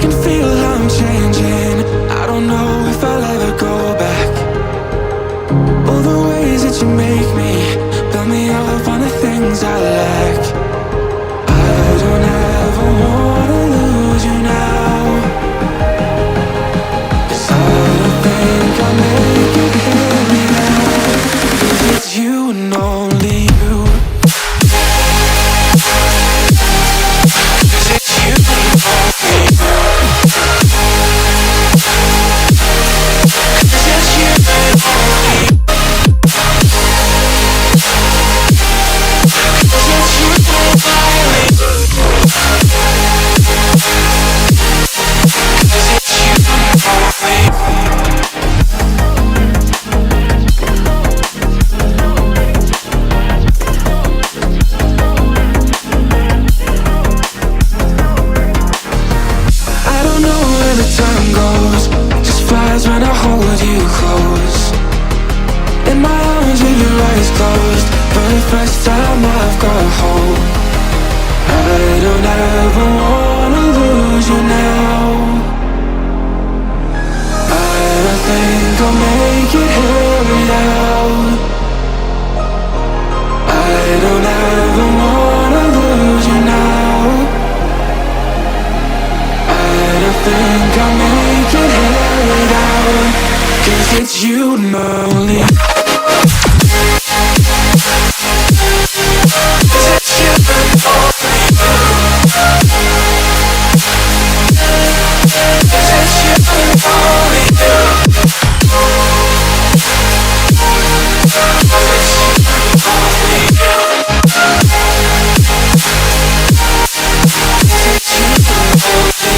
can feel I'm changing. I don't know if I'll ever go back. All the ways that you make me, build me up on the things I lack. I don't ever wanna lose you now, 'cause I don't think I'll make it here without. 'Cause it's you and only you. 'Cause it's you and only you. 'Cause it's you and only you. 'Cause it's you and only you. 'Cause it's you and only you. I don't know where the time goes, just flies when I hold you close. In my arms with your eyes closed, for the first time I've got hope. I don't ever wanna lose you now. I don't think I'll make it here without. I don't ever wanna lose you now. I don't think I'll make it here without. 'Cause it's you and only. 'Cause it's you and only you. 'Cause it's you and only you. 'Cause it's you and only you.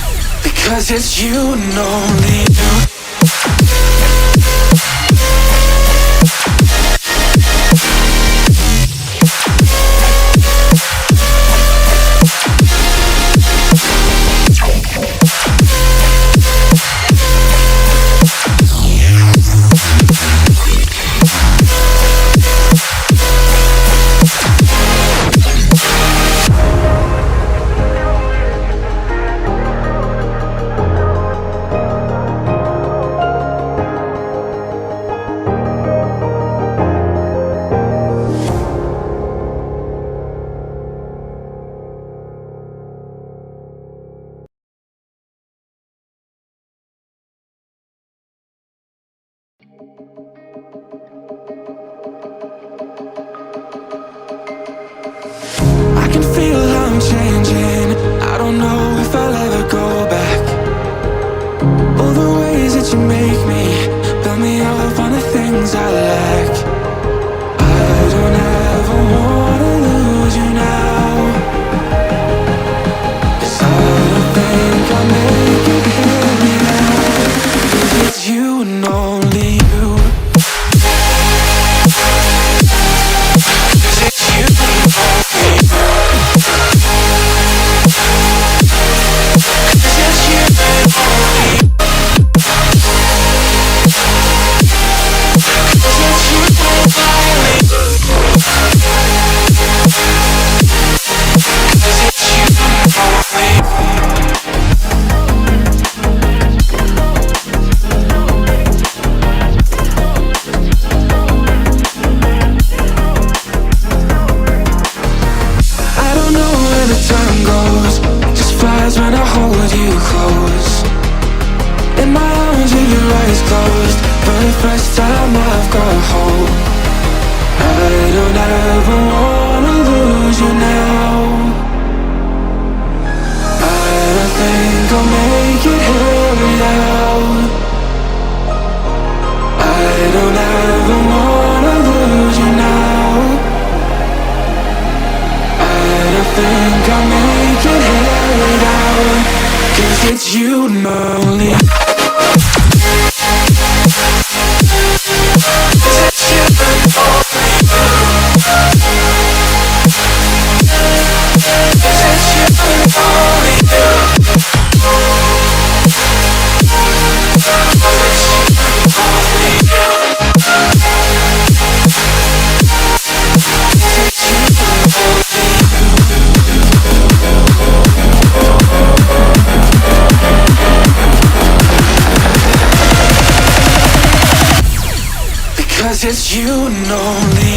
'Cause it's you and only you. Because it's you and only you. I can feel I'm changing. I don't know if I'll ever go back. All the ways that you make me, build me up on the things I lack. I don't ever wanna lose you now, 'cause I don't think I'll make it here without. 'Cause it's you and only you. 'Cause it's you and only you. 'Cause it's you and only you. 'Cause it's you and only you. 'Cause it's you and only you. I don't know where the time goes, just flies when I hold you close. In my arms with your eyes closed, for the first time I've got hope. I don't ever wanna lose you now. I don't think I'll make it here without. I don't ever wanna lose you now. I don't think I'll make it here without. 'Cause it's you and only. 'Cause it's you and only you. 'cause it's you and only